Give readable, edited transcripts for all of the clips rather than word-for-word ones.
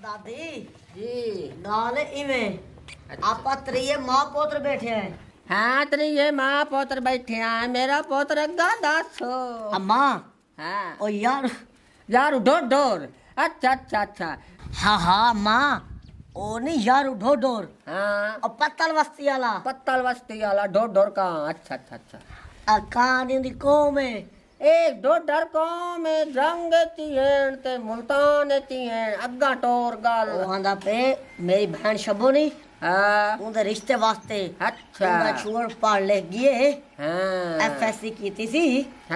दादी जी नाल इवें आपा त्रिये मां पोत्र बैठे हैं। हाँ त्रिये मां पोत्र बैठे हैं। मेरा पोत्र अग्गा दसो अम्मा हाँ ओ यार यार डोर डोर अच्छा अच्छा अच्छा हाँ हाँ अम्मा ओ नहीं यार ढोर ढोर हाँ और पत्तल बस्ती वाला पत्तल बस्ती वाला डोर डोर का अच्छा अच्छा अच्छा कहानी दी कौम है एक डोडर को में जंग तियन ते मुल्तान तियन अग्गा टोर गाल ओ आंदा पे मेरी बहन शबो नहीं हाँ उनके रिश्ते वास्ते अच्छा उनका छूर पढ़ ले गए हाँ एफएससी की थी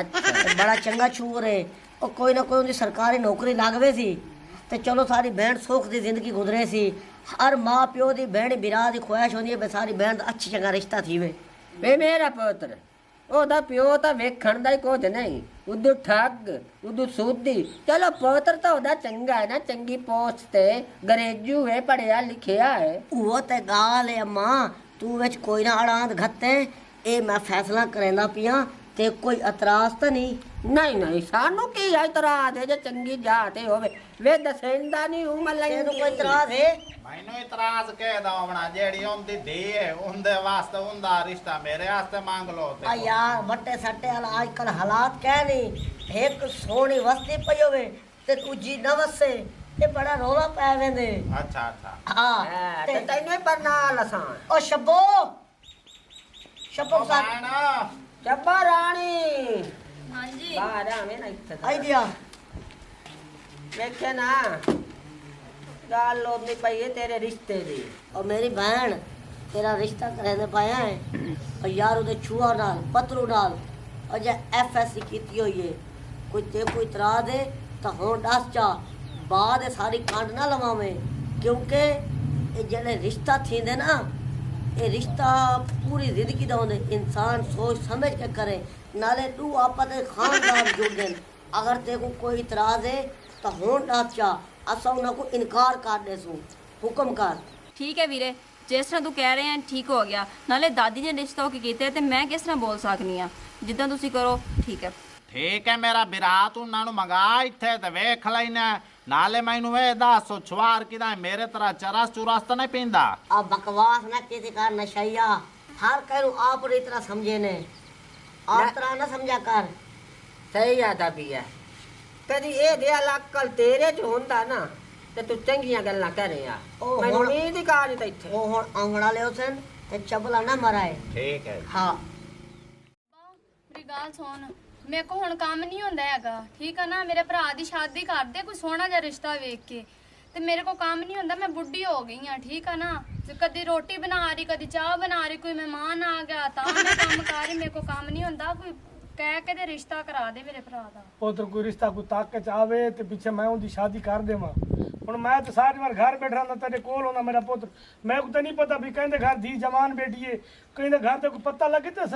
अच्छा बड़ा चंगा छूर है और कोई ना कोई उनकी सरकारी नौकरी लागवे सी ते चलो सारी बहन सुख दी जिंदगी गुजरे सी। हर माँ प्यो दी बहन बिरा दी ख्वाहिश होंदी है सारी बहन दा अच्छी चंगा रिश्ता थी वे मेरा पुत्र ओदा प्यो तो वेखण दा ही कुछ नहीं उदू ठग उदू सूदी चलो पुत्र तो ओदा चंगा है ना चंगी पोस्ट ते ग्रेजू है पढ़िया लिखिया है वो ते गाल है अम्मा तू विच कोई ना अड़ांद घत्ते ए मैं फैसला करेंदा पिया ते कोई एतराज तो नहीं नहीं सानू की इतराज है जे चंगी जाते होवे वे दसेंदा नहीं हूं मैं तेनू कोई एतराज है मैनू इतराज कह दो होना जेड़ी उनदी धी है उनदे वास्ते उनदा रिश्ता मेरे वास्ते मांग लो आ यार बट्टे सट्टे वाला आजकल हालात कह नहीं एक सोनी वस्ती पई होवे ते दूजी न वसे ये बड़ा रोला पै वेंदे। अच्छा अच्छा हां ते तैनू पर ना लसा ओ शब्बो शब्बो सा चब्बा रानी हाँ जी बाहर आ मैं ना इत्थे आई दिया वेखे ना गाल लोदनी पई है तेरे रिश्ते दी और मेरी बहन तेरा रिश्ता करने पाया है और यार उदे छुआ नाल पतरू नाल और जे एफएससी कीती होई है कोई ते कोई इतराज दे तो हुण दस चा बाद सारी कांड ना लवावे क्योंकि ये जेड़े रिश्ता थींदे ना ये रिश्ता पूरी जिंदगी दा होंदे इंसान सोच समझ के करे नाले तू आपस में खानदान जुड़दे अगर ते को कोई इतराज है तो हुण दस चा असा उन्हां को इनकार कर दे सू हुक्म कर। ठीक है वीरे जिस तरह तू कह रहे हैं ठीक हो गया नाले दादी ने रिश्ता होके कीते ते मैं किस तरह बोल सकनी आ जिद्दां तुसी करो ठीक है मेरा बिरात उन्हां नू मंगा इत्थे ते वेख लैना नाले मैनू वे दस छुआर किदा मेरे तरह चरस चुरस तो नहीं पींदा अब बकवास ना किसी का नशैया हर कहू आप पूरी तरह समझे ने और तरह ना समझा कर सही आता पिया कदी ए दे अकल तेरे च होंदा ना ते तू चंगियां गल्लां करे आ ओ मैं हुण- उम्मीद ही काज ते इत्थे वो हुण आंगड़ा ले उसन ते चबला ना मराए। ठीक है हाँ मेरी गल सुन मेरे को हुण काम नहीं हुंदा हैगा ठीक है ना मेरे भरा दी शादी कर दे कोई सोहना जिहा रिश्ता वेख के ते मेरे को काम नहीं हुंदा मैं बुढ़ी हो गई हां ठीक है ना ते कदी रोटी बना रही कदी चाह बना रही कोई मेहमान आ गया तां मैं काम कर रही मेरे को काम नहीं हुंदा कोई कह के ते रिश्ता करा दे मेरे भरा दा पुत्र कोई रिश्ता कोई ताक के चावे ते पीछे मैं उनकी शादी कर देवां हुण मैं तो सारी बार घर बैठा ना तेरे कोल होना मेरा पुत्र मैं को तो नहीं पता भी कहंदे घर धी जवान बेटी है कहंदे घर ते कोई पता लगे तो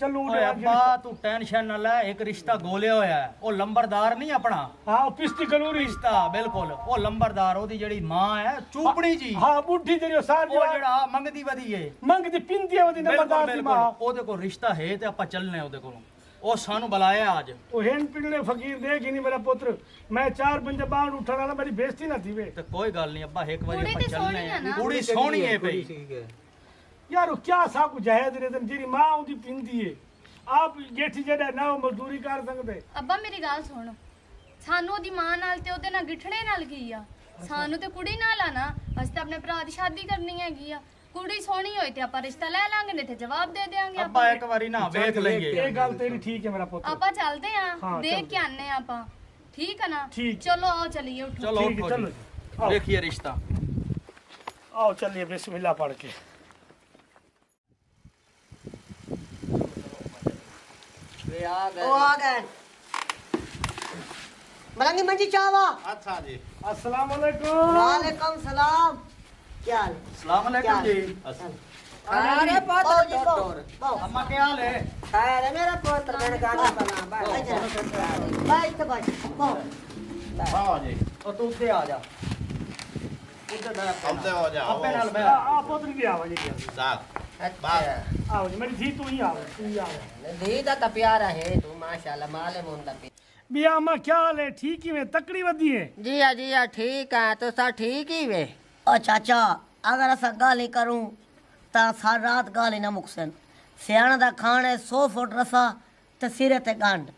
चलू ਓਏ ਅੱਬਾ ਤੂੰ ਟੈਨਸ਼ਨ ਨਾ ਲੈ ਇੱਕ ਰਿਸ਼ਤਾ ਗੋਲਿਆ ਹੋਇਆ ਹੈ ਉਹ ਲੰਬਰਦਾਰ ਨਹੀਂ ਆਪਣਾ हाँ पिस्ती कलूरी ਰਿਸ਼ਤਾ ਬਿਲਕੁਲ ਉਹ ਲੰਬਰਦਾਰ ਉਹਦੀ ਜਿਹੜੀ ਮਾਂ ਹੈ ਚੂਪੜੀ ਜੀ हाँ बुढ़ी तेरी सारी ਉਹ ਜਿਹੜਾ ਮੰਗਦੀ ਵਧੀ ਏ मंगती पिंदी है ओदी नंबरदार दी मां ਉਹਦੇ ਕੋਲ ਰਿਸ਼ਤਾ ਹੈ ਤੇ ਆਪਾਂ ਚੱਲਨੇ ਉਹਦੇ ਕੋਲੋਂ ਉਹ ਸਾਨੂੰ ਬੁਲਾਇਆ ਅੱਜ ओ हेन पिंडले फकीर देख ही नहीं मेरा पुत्र मैं चार पंज बाण उठा वाला मेरी बेइज्जती ना थी वे ਤੇ ਕੋਈ ਗੱਲ ਨਹੀਂ ਅੱਬਾ ਇੱਕ ਵਾਰੀ ਕੁੜੀ ਆਪਾਂ ਤੇ ਸੋਹਣੀ ਚੱਲਨੇ ਆ ਨਾ। ਕੁੜੀ ਸੋਹਣੀ ਏ ਪਈ यार वो क्या सा कुछ है तेरे दिन जेरी मां ओदी पिंदी है आप गेठी जेड़ा ना वो मजदूरी कर सकदे ਅੱਬਾ ਮੇਰੀ ਗੱਲ ਸੁਣ ਸਾਨੂੰ ਉਹਦੀ ਮਾਂ ਨਾਲ ਤੇ ਉਹਦੇ ਨਾਲ ਗਿੱਠੜੇ ਨਾਲ ਕੀ ਆ ਸਾਨੂੰ ਤੇ ਕੁੜੀ ਨਾਲ ਆ ਨਾ ਅਸੀਂ ਤਾਂ ਆਪਣੇ ਭਰਾ ਦੀ ਸ਼ਾਦੀ ਕਰਨੀ ਹੈਗੀ ਆ ਕੁੜੀ ਸੋਹਣੀ ਹੋਈ ਤੇ ਆਪਾਂ ਰਿਸ਼ਤਾ ਲੈ ਲਾਂਗੇ ਨਹੀਂ ਤੇ ਜਵਾਬ ਦੇ ਦੇਾਂਗੇ ਅੱਬਾ ਇੱਕ ਵਾਰੀ ਨਾ ਵੇਖ ਲਈਏ ये गल तेरी ठीक है मेरा पुत्र ਆਪਾਂ ਚੱਲਦੇ ਆਂ ਹਾਂ, ਦੇਖ ਚੱਲਦੇ। ਕੇ ਆਨੇ ਆਪਾਂ ਠੀਕ ਹੈ ਨਾ ਠੀਕ। ਚਲੋ ਆਓ ਚਲੀਏ ਉਠੋ ਚਲੋ ठीक है ਉੱਠੋ चलो ਜੀ। आओ ਵੇਖੀਏ ਰਿਸ਼ਤਾ आओ चलिए बिस्मिल्लाह पढ़ के वे आ ओ आ गए मलंगी मंजी चावा अच्छा जी अस्सलाम वालेकुम वालेकुम सलाम क्या हाल ਸਲਾਮ क्या ਅਲੈकुम हाल? ਜੀ चल। अरे पाओ पुत्र जी पाओ टोर पाओ अम्मा क्या हाल है अरे मेरा पुत्र मैंने गाना बना भाई तो भाई पाओ हाँ जी और तू उठे आ जा उधर बैठ अब से हो जाओ अपने नाल बैठ आ पुत्र की आवाज की साथ अच्छा आओ जी मेरी धी तू ही आओ तू ही आओ दीदा तो प्यारा है तू माशाल्लाह माले मुंडा पे बिया अम्मा क्या हाल है ठीक ही में तकड़ी वधी है जी हाँ ठीक है तो सा ठीक ही वे ओ चाचा अगर असा गाली करूं ता सारी रात गाली ना मुकसन सियाणा दा खान है 100 फुट रसा ते सिरे ते गंढ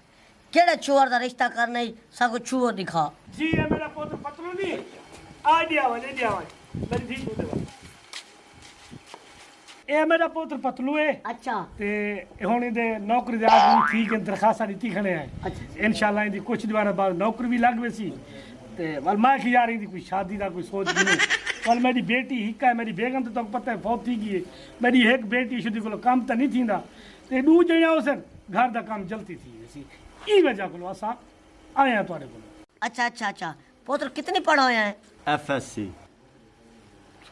केड़े चोर दा रिश्ता करने सगो छुओ दिखा जी है मेरा पुत्र पतलू नहीं आ दिया आवाज मेरी धी तू दे ਇਹ ਮੇਰਾ ਪੁੱਤਰ ਪਤਲੂ ਹੈ अच्छा ਤੇ ਹੁਣ ਇਹਦੇ ਨੌਕਰੀ ਦੇ ਆਦਮੀ ਠੀਕ ਹੈ ਦਰਖਾਸਤਾਂ ਦਿੱਤੀ ਖੜੇ ਆ अच्छा ਇਨਸ਼ਾਅੱਲਾ ਇਹਦੀ ਕੁਝ ਦਿਨਾਂ ਬਾਅਦ ਨੌਕਰੀ ਵੀ ਲੱਗ ਵੇਸੀ ਤੇ ਵਲ ਮੈਂ ਕਿ ਯਾਰ ਇਹਦੀ ਕੋਈ ਸ਼ਾਦੀ ਦਾ ਕੋਈ ਸੋਚ ਨਹੀਂ ਵਲ ਮੇਰੀ ਬੇਟੀ ਹਿੱਕਾ ਹੈ ਮੇਰੀ ਬੇਗਮ ਤੇ ਤੁਹਾਨੂੰ ਪਤਾ ਹੈ ਫੌਤ थी गई है मेरी एक बेटी शुद्ध को काम तो नहीं थींदा ते दू जणा उस घर दा काम जल्दी थी वैसी ई वजह को असा आया तुम्हारे को अच्छा अच्छा अच्छा पुत्र कितनी पढ़ा होया है एफएससी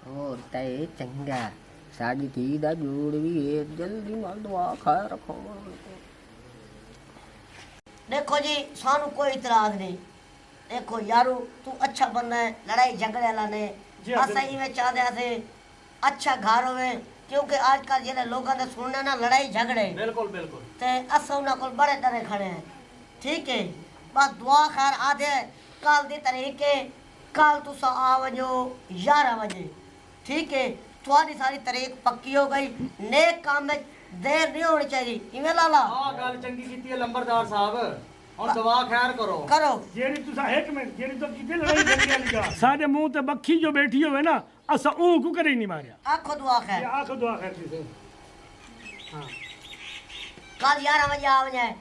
ਹੋਰ ਤਾਂ ਇਹ ਚੰਗਾ ਸਾਡੀ ਧੀ ਦਾ ਜੋੜ ਵੀ ਹੈ ਜਲਦੀ ਨਾਲ ਦੁਆ ਖਾ ਰੱਖੋ देखो जी सानू कोई इतराज नहीं देखो यारू तू अच्छा बंदा है लड़ाई झगड़े वाला ने जी हाँ, असा ही में चाहते थे अच्छा घर होवे क्योंकि आजकल जेने लोगों ने सुनने ना लड़ाई झगड़े बिल्कुल बिल्कुल ते असा उन्हां कोल बड़े डरे खड़े हैं ठीक है बस दुआ खैर आदे कल दी तरीके कल तुसा आ वजो 11 बजे ठीक है थोड़ी सारी तरीक पक्की हो गई नेक काम में देर नहीं होनी चाहिए इवें लाला हां गल चंगी कीती है लंबरदार साहब और दुआ खैर करो करो जेड़ी तुसा एक मिनट जेड़ी तो किते लड़ाई झगड़े वाली गा साडे मुंह ते बखी जो बैठी होवे ना असा ऊ को करे नहीं मारिया आखो दुआ ये खैर आखो दुआ कर दी कल 11 बजे आ जाए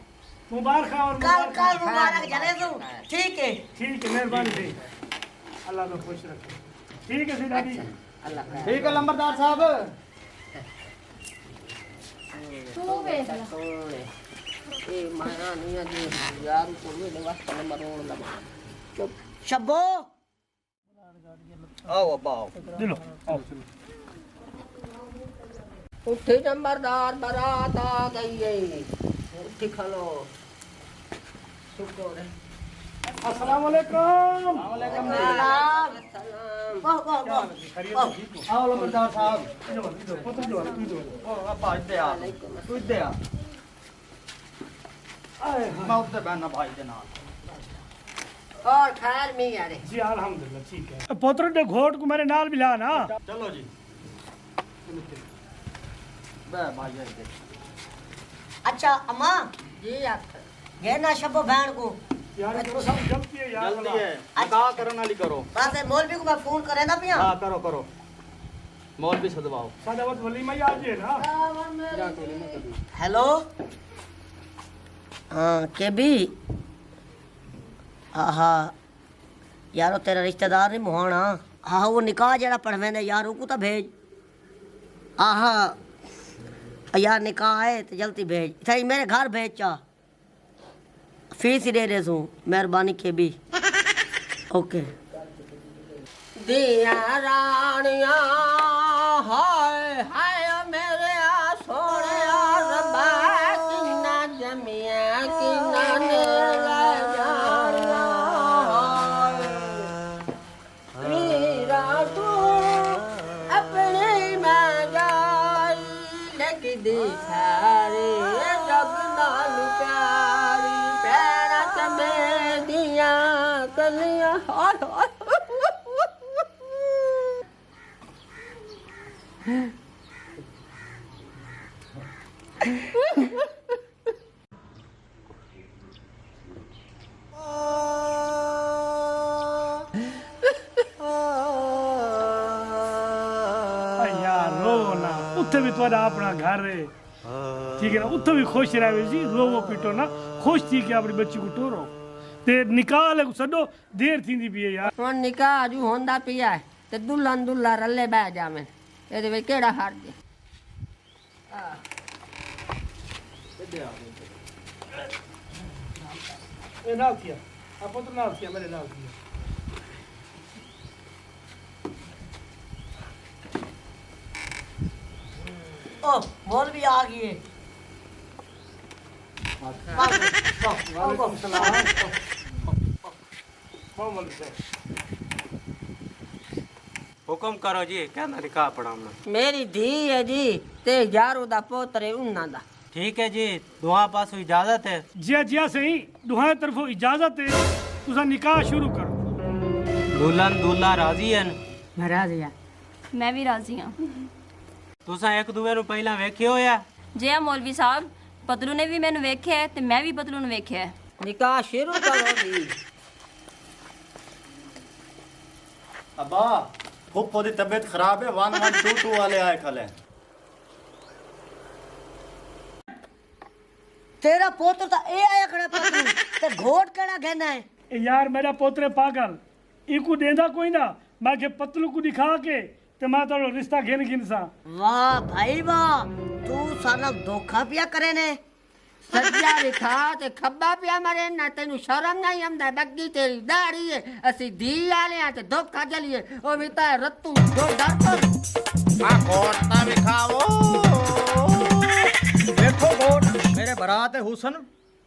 मुबारक और कल कल मुबारक जले तू ठीक है ठीक है मेहरबानी थी अल्लाह को खुश रखे ठीक है सीधा जी ਅੱਲਾਹ ਖੈਰ ठीक है लंबरदार साहब ਤੂੰ ਵੇਖ ਲੈ ਸੋਹਣੇ ਇਹ ਮਾਇਆ ਨਹੀਂ ਅਜੀ ਯਾਰ ਕੋਲ ਮੇਰੇ ਵਾਸਤੇ ਨੰਬਰ ਹੋਣ ਦਾ ਚੁੱਪ शब्बो आओ अब्बा आओ दिलो आओ ਉੱਠੀ ਨੰਬਰਦਾਰ ਬਰਾਤ ਆ ਗਈ ਏ ਉੱਠੀ ਖਲੋ ਸ਼ੁਕਰ ਹੈ अस्सलाम वालेकुम सलाम ਸਲਾਮ वाह वाह वाह आओ लंबरदार साहब पुत्र जो तू जो ओ अब्बा इधर आ तू इधर आ आए मैं उधर बहना भाई के नाल और खैर में यारे जी अल्हम्दुलिल्लाह ठीक है पुत्र दे घोट को मेरे नाल मिला ना चलो जी बह भाई इधर अच्छा अम्मा जी आप ये ना शब्बो बहन को यार करो सब जल्दी है यार जल्दी है निकाह करने वाली करो बस मौलवी को मैं फोन करे ना पिया हाँ करो करो मौलवी सदवाओ साडा वत वलीमा ही आज है ना हेलो हाँ के भी हाँ यारो तेरा रिश्तेदार नहीं मोहना हाँ वो निकाह जरा पढ़वेंदे यार को तो भेज हाँ यार निकाह है तो जल्दी भेज सही मेरे घर भेज चा फीस ही दे रहे हूँ मेहरबानी के भी ओके दिया रानिया हाय हाय मेरे सोने रब्बा किन्ना जमिया किन्ना ने जानिया मीरा तू अपने में जाई लगी दिखारी जग नाल प्यारी पैरा चमे दिया कलियां हाय हाय यार रो ना उत्थे भी तुम्हारा अपना घर है ठीक है ना उत्थे भी खुश रहे जी रोवो पीटो ना खुश थी के अपनी बच्ची को टोरो ते निकाह ले सडो देर थींदी भी है यार ਹੁਣ ਨਿਕਾਹ ਜੂ ਹੁੰਦਾ ਪਿਆ ਹੈ ਤੇ ਦੁਲਹਨ ਦੁल्हा ਰੱਲੇ ਬਹਿ ਜਾਵੇਂ ਇਹਦੇ ਵਿੱਚ ਕਿਹੜਾ ਹਰਜ ਹੈ ए नाल किया अब पुत्र नाल किया मेरे नाल किया ओ मौलवी आ गई है। वालेकुम हुक्म करो जी, क्या ना निकाह पढ़ाना। मेरी धी है जी ते यारो दा पोतरे उन्ना दा। ठीक है जी, दुआ पास इजाजत है। जिया जिया सही दुहाए तरफों इजाजत है, तुसा निकाह शुरू करो। दुल्हन दूल्हा राजी हैं? मैं राजी हाँ। मैं भी राजी हाँ। तुसा एक दूए नु पहला वेखियो होया? जी हाँ मौलवी साहब, पतलू ने भी मैंने वेख्या है ते मैं भी पतलू ने वेख्या है। निकाह शुरू करो जी। अब्बा फुप्पो दी तबीयत खराब है, 1122 वाले आए कल है। तेरा पोत्र तो ए आया खड़ा पतलू ते घोट केड़ा कहना है। ए यार मेरा पोतरे पागल इको देंदा कोई ना, मैं के पतलू को दिखा के ते मैं तो रिश्ता घिन सा। वाह भाई वाह, तू सारा धोखा पिया करे ने। सज्जा दिखा ते खब्बा पिया मरे ना, तेनु शर्म नहीं आंदा? बग्गी तेरी दाढ़ी है, असी धी आले आ ते धोखा जलिए ओ विता रत्तू दो डर पर आ कोट ना विखाओ। देखो गोट मेरे बरात हुसन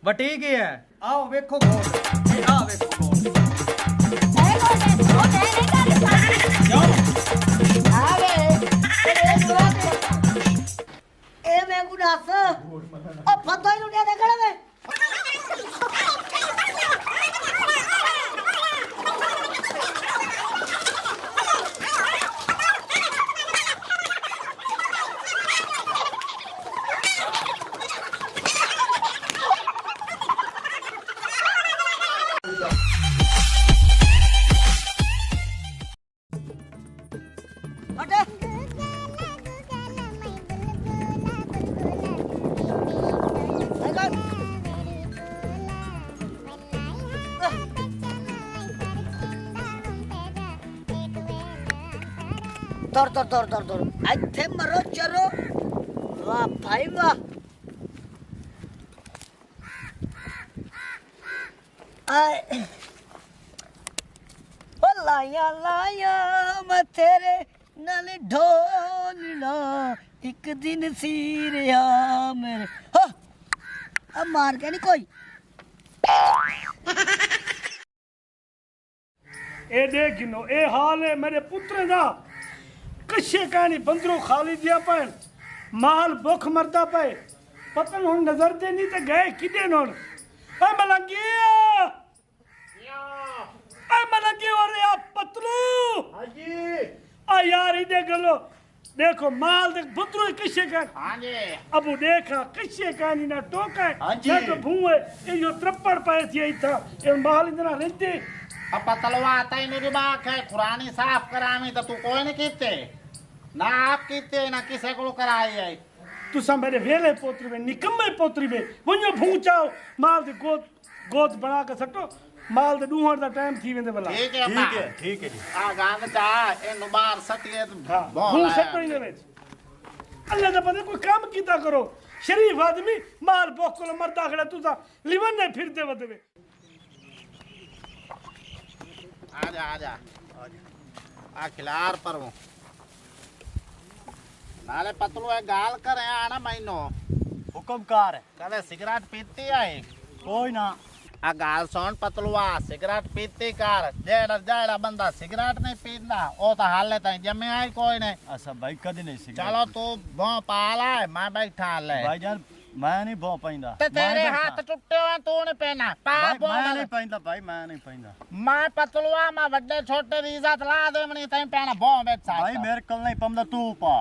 वटी गई है। आओ देखो गोट, ए आ देखो गोट। ए मैं गुनास ओ पता ही नहीं देखड़ा में। दौड़ दौड़ दौड़ दौड़ दौड़ इत्थे मरो चलो। वाह भाई वाह। आए ओ लाया लाया मैं तेरे नाल ढोलना, एक दिन सी रिया मेरे। हो अब मार के नहीं कोई। ए देख नो ए हाल है मेरे पुत्र दा। कशे कहानी बंदरों खाली दिया पैन, माल भुख मरदा पे। पतन हुन नजर दे नहीं ते गए किदे नोन। ए मलंगी और या पतलू। हाँ जी। आ यार इधे गलो देखो माल देख बंदरों कशे का। हाँ जी। अबू देखा कशे कहानी ना टोका हाँ जी। मैं तो भूए ये जो त्रप्पड़ पाए थी था ये माल इतना रहते। अब पतलवा आता ही मेरी बात है, कुरानी साफ करामी तो तू कोई नहीं कीते ना, आप कीते ना किसे को कराई है। तुसा मेरे वेले पोतरी में निकम्मे पोतरी में वञो भूचाओ माल दे गोद बना के सटो, माल दे दूहर दा टाइम थी वेंदे भला। ठीक है ठीक है ठीक है जी। आ गांव चा इन बार सटिए तो हां बहुत भू आया। सटो इने विच अल्लाह दा बंदे कोई काम कीता करो। शरीफ आदमी माल बोकल मरदा खड़ा तुसा लिवन ने फिर दे वदवे। आजा आजा आ खिलार पर हूँ नाले पतलू है गाल करे आना महीनो हुक्म कार है। कदे सिगरेट पीती आई कोई ना। आ गाल सोन पतलुआ सिगरेट पीती कर, जेड़ा जेड़ा बंदा सिगरेट नहीं पींदा ओ तो हाले ताई जमे आई कोई नहीं। अच्छा भाई कदी नहीं सिगरेट। चलो तू भों पाला है मैं बैठा ले। भाई जान मैं नहीं भौ पैंदा। ते तेरे हाथ टुटे हुए तू नहीं पहना पा भों मैं नहीं पैंदा भाई, मैं नहीं पैंदा। मैं पतलुआ मैं वड्डे छोटे दी इज्जत ला दे मनी ताई पहना भों बैठ सा भाई मेरे कल नहीं पंदा, तू पा।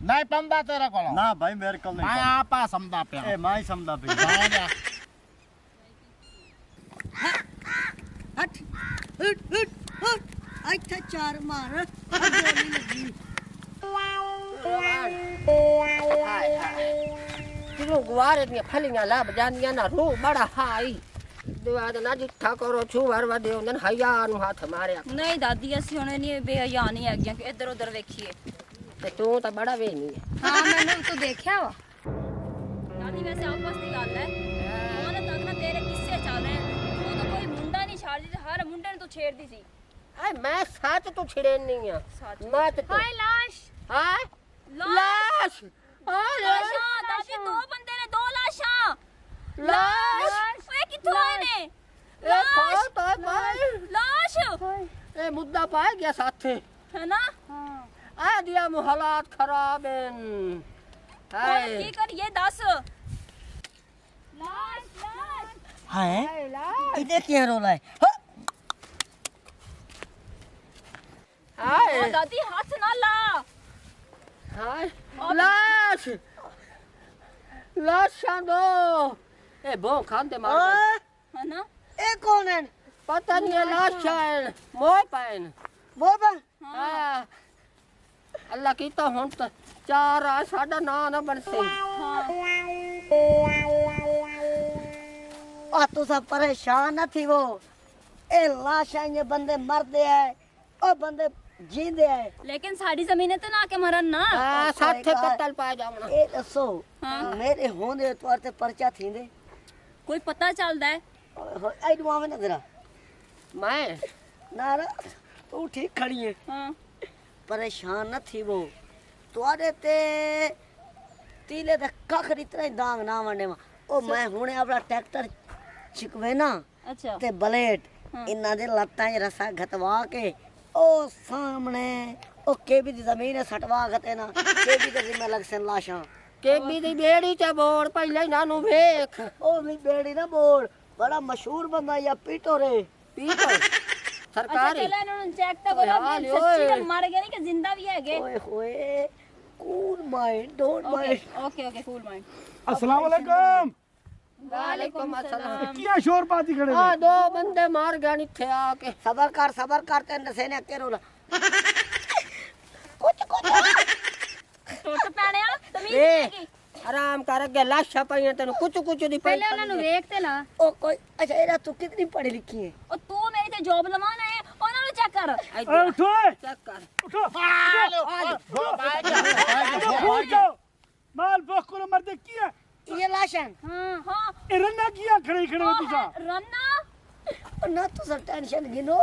नहीं पंदा तेरे को ना भाई मेरे कल नहीं मैं पंदा। आपा समझा पे ए मैं समझा पे। हट हट हट हट अच्छा चार मार गोली लगी। किलो गुवारे दी फलियां लब जांदियां ना रू बड़ा हाई दुआ दा ना जिठा करो छुवर वदे उनन हया नु हाथ मारया। नहीं दादी असि हुणे नहीं बेहया नहीं है कि इधर उधर वेखिए। ते तू ता बड़ा वे नहीं है। हाँ मैंने तो देखा वा दादी। वैसे आपस की गल है ਉਹਨੇ ਤੱਕ ਨਾ ਤੇਰੇ ਕਿੱਸੇ ਚੱਲੇ ਉਹ ਤਾਂ ਕੋਈ ਮੁੰਡਾ ਨਹੀਂ ਛੱਡਦੀ ਤੇ ਹਰ ਮੁੰਡੇ ਨੂੰ ਤੂੰ ਛੇੜਦੀ ਸੀ। हाय मैं सच तू छिड़े नहीं है। सच। मत तू ਹਾਏ ਲਾਸ਼ हाय लाश लाश ਲਾਸ਼ਾਂ ਦਾਦੀ ਦੋ ਬੰਦੇ ਨੇ ਦੋ ਲਾਸ਼ਾਂ ਲਾਸ਼ ਓਏ ਕਿੱਥੋਂ ਆਏ ਨੇ ਲਾਸ਼ ਤਾਂ ਪਾਏ ਲਾਸ਼ ਇਹ ਮੁੱਦਾ ਪਾਇਆ ਗਿਆ ਸਾਥੇ ਹੈ ਨਾ ਆ ਦਿਆ ਮु ਹਾਲਾਤ ਖਰਾਬ ਹਨ ਹੁਣ ਹਾਏ ਕੀ ਕਰੀਏ ਦੱਸ ਲਾਸ਼ ਹੈ ਇਹਦੇ ਕੀ ਰੋਲਾ ਹੈ ਹ! ਹਾਏ ਓ ਦਾਦੀ ਹੱਥ ਨਾ ਲਾ ਹਾਏ ਲਾਸ਼ ਲਾਸ਼ਾਂ ਦੋ ਇਹ ਭੋ ਖਾਂਦੇ ਮਾਰ ਓਏ ਹੈ ਨਾ ਇਹ ਕੌਣ ਹੈ ਪਤਾ ਨਹੀਂ ਇਹ ਲਾਸ਼ਾਂ ਹਨ ਮੋਹ ਪੈਨ ਬੋਬਾ ਹਾਂ ਅੱਲਾ ਕੀਤਾ ਹੁਣ ਤਾਂ ਚਾਰ ਆ ਸਾਡਾ ਨਾਂ ਨਾ ਬਣਸੇ आ तो सब परेशान न थी वो ए लाशा ये बंदे मरदे है और बंदे जींदे है ਲੇਕਿਨ ਸਾਡੀ ਜ਼ਮੀਨੇ ਤੇ ਨਾ ਕੇ ਮਰਨ ਨਾ ਹਾਂ ਸਾਥੇ ਕਤਲ ਪਾ ਜਾਵਣਾ ए दसो मेरे होंदे तौर ते पर्चा थींदे ਕੋਈ ਪਤਾ ਚੱਲਦਾ ਹੈ आई दुआ में नजरा ਮੈਂ ना रा तू ठीक खड़ी है ਹਾਂ परेशान न थी वो तुआरे ते तीले ते कख इतना ही दांग ना वने ओ मैं हुणे अपना ट्रैक्टर छिकवे ना ਅੱਛਾ ਤੇ ਬਲੇਟ ਇਹਨਾਂ ਦੇ ਲੱਤਾਂ 'ਚ ਰਸਾ ਘਤਵਾ ਕੇ ਉਹ ਸਾਹਮਣੇ ਉਹ ਕੇਬੀ ਦੀ ਜ਼ਮੀਨ ਹੈ ਸਟਵਾ ਘਤੇ ਨਾ ਕੇਬੀ ਦੇ ਜ਼ਿੰਮੇ ਲੱਗ ਸਨ ਲਾਸ਼ਾਂ ਕੇਬੀ ਦੀ ਬੇੜੀ ਚ ਬੋੜ ਪਹਿਲਾਂ ਇਹਨਾਂ ਨੂੰ ਵੇਖ ਉਹ ਨਹੀਂ ਬੇੜੀ ਨਾ ਬੋਲ ਬੜਾ ਮਸ਼ਹੂਰ ਬੰਦਾ ਜਾਂ ਪੀਟੋਰੇ ਪੀਟੋ ਅੱਛਾ ਸਰਕਾਰੀ ਚਲੋ ਇਹਨਾਂ ਨੂੰ ਚੈੱਕ ਤਾਂ ਕਰੋ ਓਏ, ਕਿ ਸੱਚੀ ਓਏ। में ਮਰ ਗਏ ਨਹੀਂ ਕਿ ਜ਼ਿੰਦਾ ਵੀ ਹੈਗੇ ਓਏ ਹੋਏ cool mind don't okay mind okay okay cool mind अस्सलाम वालेकुम ਵਾਲੇਕੁਮ ਅਸਲਾਮ क्या शोर पाती खड़े ਆ ਦੋ ਬੰਦੇ ਮਾਰ ਗਏ ਇੱਥੇ ਆ ਕੇ ਸਬਰ ਕਰ ਤੇ ਨਸੇ ਨੇ ਅੱਕੇ ਰੋਲਾ ਕੁਛ ਟੁੱਟ ਪੈਣਿਆ ਤਮੀਜ਼ ਏ ਹੈਗੀ ਆਰਾਮ ਕਰ ਅੱਗੇ ਲਾਸ਼ਾਂ ਪਈਆਂ ਤੈਨੂੰ ਕੁਝ ਦੀ ਪਈ ਪਹਿਲੇ ਉਹਨਾਂ ਨੂੰ ਵੇਖ ਤੇ ਲਾ ਉਹ ਕੋਈ ਅੱਛਾ ਇਹਦਾ ਤੂੰ ਕਿਤਨੀ ਪੜ੍ਹੀ ਲਿਖੀ ਹੈ ਉਹ ਤੂੰ ਮੇਰੀ ਤੇ ਜੌਬ ਲਵਾਣਾ ਹੈ ਉਹਨਾਂ ਨੂੰ ਚੈੱਕ ਕਰ ओए उठो ਚੈੱਕ ਕਰ उठो भूल जाओ माल भूख को मरदे किया ਇਹ ਲਾਸ਼ਾਂ ਹਾਂ ਹਾਂ ए रन्ना किया खड़े खड़े होती जा ਰੰਨਾ ਨਾ ਤੁਸੀਂ ਟੈਨਸ਼ਨ ਗਿਨੋ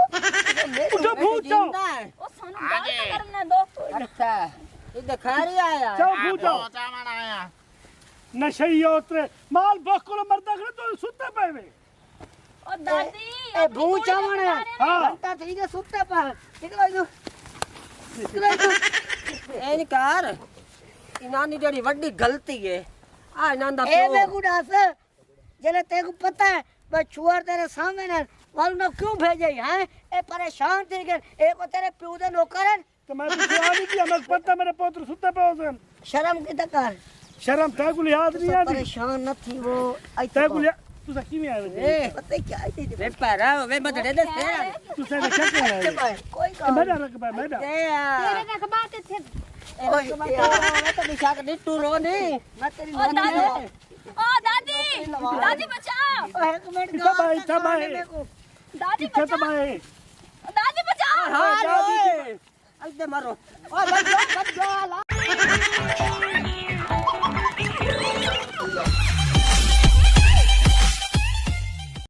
उठो भूल जाओ ਜਿੰਦਾ ਹੈ। ਉਹ ਸਾਨੂੰ ਗੱਲ ਤਾਂ ਕਰਨ ਦੋ ਅੱਛਾ ਇਹ ਦਿਖਾਰੀ ਆਇਆ जाओ भूल जाओ ਚਾਵਣ ਆਇਆ नशई उतरे माल भूख को मरदा खड़े तो सुते पे वे ਉਹ ਦਾਦੀ ਇਹ ਭੂ ਚਾਵਣ ਹੈ हाँ ਘੰਟਾ ਠੀਕ ਹੈ ਸੁੱਤੇ ਪਾ ਨਿਕਲੋ ਇਹਨੂੰ ਨਿਕਲੋ ਇਹਨੂੰ ਇਹ ਨਹੀਂ ਕਰ ਇਹਨਾਂ ਦੀ ਜਿਹੜੀ ਵੱਡੀ ਗਲਤੀ ਹੈ ਆ ਇਹਨਾਂ ਦਾ ਇਹ ਵੇ ਪਿਓ ਗੁਡਾਸ ਜਿਹੜੇ ਤੈਨੂੰ ਪਤਾ ਹੈ ਮੈਂ ਛੁਆਰ ਤੇਰੇ ਸਾਹਮਣੇ ਨੇ ਮਾਲੂਮ ਨਾ ਕਿਉਂ ਭੇਜੇ ਹੈ ਇਹ ਪਰੇਸ਼ਾਨ थे गए ਇਹ ਕੋ ਤੇਰੇ ਪਿਓ ਦੇ ਨੌਕਰ ਹਨ तो मैं तो आ नहीं किया मैं पता मेरे पुत्र सुते पे होते ਸ਼ਰਮ ਕਿਤੇ ਕਰ शर्म तै को याद नहीं आती ਪਰੇਸ਼ਾਨ न थी वो तै को तू सा किवें आवे ਇਹ ਪਤਾ ਕੀ ਆਈ ਵੇ ਪੈਰਾ ਵੇ ਬਦੜੇ ਦੇ ਸਿਰ तू सा क्या कर रहा है ਕੋਈ ਗੱਲ मेरा रख बा मेरा ਤੇ ਆ ਤੇਰੇ ਦਾ ਅਖਬਾਰ ਤੇ ਇੱਥੇ ਓਏ ਮੈਂ ਤਾਂ ਨਿਸ਼ਾਕ ਨਹੀਂ ਤੂੰ ਰੋ ਨਹੀਂ ਮੈਂ ਤੇਰੀ ਉਹ ਦਾਦੀ ਉਹ ਦਾਦੀ ਦਾਦੀ ਬਚਾ ਓਏ ਇੱਕ ਮਿੰਟ इतना भाई था भाई ਦਾਦੀ इतना ਬਚਾ तो भाई ਦਾਦੀ ਬਚਾ ਹਾਂ ਓਏ ਇੱਥੇ ਮਾਰੋ ਓ ਬੱਜੋ